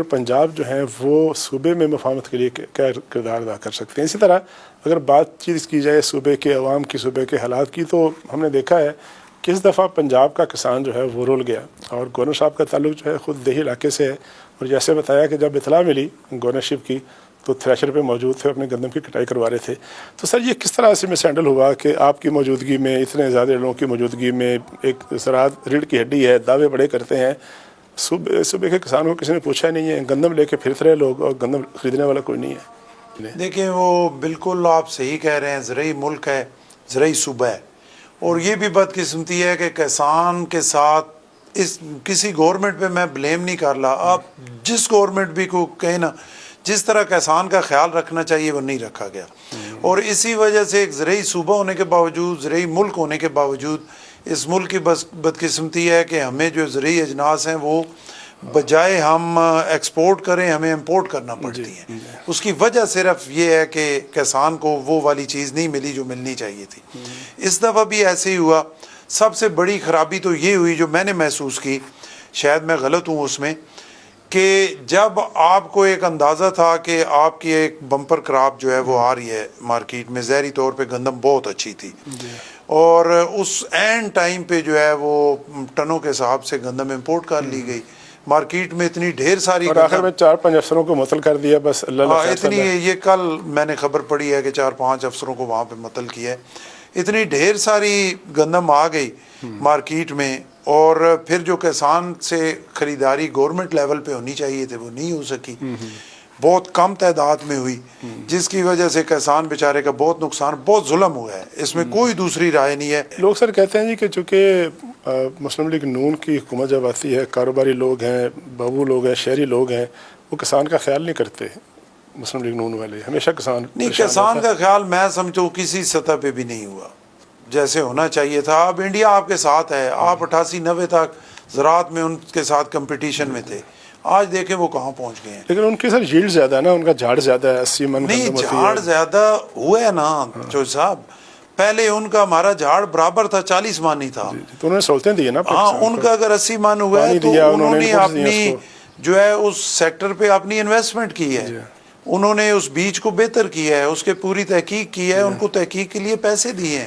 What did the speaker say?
पंजाब जो है वो सूबे में मफाहमत के लिए क्या किरदार अदा कर सकते हैं। इसी तरह अगर बातचीत की जाए सूबे के अवाम की, सूबे के हालात की, तो हमने देखा है कि इस दफ़ा पंजाब का किसान जो है वो रुल गया और गवर्नर साहब का ताल्लुक जो है ख़ुद देही इलाके से है। और जैसे बताया कि जब इतला मिली गवर्नरशिप की तो थ्रेशर पे मौजूद थे, अपने गंदम की कटाई करवा रहे थे। तो सर ये किस तरह से मिस हैंडल हुआ कि आपकी मौजूदगी में, इतने ज़्यादा लोगों की मौजूदगी में, एक ज़राअत रीढ़ की हड्डी है, दावे बड़े करते हैं, सूबे के किसानों को किसी ने पूछा नहीं है, गंदम लेके फिरते रहे लोग और गंदम खरीदने वाला कोई नहीं है। देखिए वो बिल्कुल आप सही कह रहे हैं, ज़रई मुल्क है, ज़रई सूबा है, और ये भी बदकिस्मती है कि किसान के साथ इस किसी गवर्नमेंट पे मैं ब्लेम नहीं कर रहा, आप जिस गवर्नमेंट भी को कहें ना, जिस तरह किसान का ख्याल रखना चाहिए वो नहीं रखा गया। और इसी वजह से एक ज़रई सूबा होने के बावजूद, ज़रई मुल्क होने के बावजूद, इस मुल्क की बस बदकिस्मती है कि हमें जो ज़रई अजनास हैं वो बजाय हम एक्सपोर्ट करें हमें इंपोर्ट करना पड़ती है। उसकी वजह सिर्फ ये है कि किसान को वो वाली चीज़ नहीं मिली जो मिलनी चाहिए थी। इस दफ़ा भी ऐसे ही हुआ। सबसे बड़ी ख़राबी तो ये हुई जो मैंने महसूस की, शायद मैं गलत हूँ उसमें, कि जब आपको एक अंदाज़ा था कि आपकी एक बम्पर क्रॉप जो है वो आ रही है मार्केट में, ज़हरी तौर पे गंदम बहुत अच्छी थी, और उस एंड टाइम पे जो है वो टनों के हिसाब से गंदम इंपोर्ट कर ली गई मार्केट में, इतनी ढेर सारी, और आखिर में 4-5 अफसरों को मुअत्तल कर दिया बस। इतनी, ये कल मैंने खबर पड़ी है कि 4-5 अफसरों को वहाँ पे मुअत्तल किया है। इतनी ढेर सारी गंदम आ गई मार्केट में, और फिर जो किसान से ख़रीदारी गवर्नमेंट लेवल पे होनी चाहिए थे वो नहीं हो सकी, बहुत कम तादाद में हुई, जिसकी वजह से किसान बेचारे का बहुत नुकसान, बहुत जुल्म हुआ है, इसमें कोई दूसरी राय नहीं है। लोग सर कहते हैं जी कि चूँकि मुस्लिम लीग नून की हुकूमत जब आती है, कारोबारी लोग हैं, बाबू लोग हैं, शहरी लोग हैं, वो किसान का ख्याल नहीं करते। मुस्लिम लीग नून वाले हमेशा किसान का ख्याल मैं समझो किसी सतह पे भी नहीं हुआ जैसे होना चाहिए था। अब इंडिया आपके साथ है, आप 88-90 तक ज़राअत में उनके साथ कंपटीशन में थे, आज देखें वो कहाँ पहुँच गए हैं। लेकिन उनकी सर यील्ड ज़्यादा है ना, उनका झाड़ ज़्यादा है, 80 मन नहीं, झाड़ ज़्यादा हुआ है ना चौधरी साहब, पहले उनका हमारा झाड़ बराबर था, 40 मन ही था, तो उन्होंने सहूलतें दी है ना। हाँ, उनका अगर 80 मन हुआ है तो उन्होंने अपनी जो है उस सेक्टर पे अपनी इन्वेस्टमेंट की है, उन्होंने उस बीज को बेहतर किया है, उसके पूरी तहकीक की है, उनको तहकीक के लिए पैसे दिए हैं।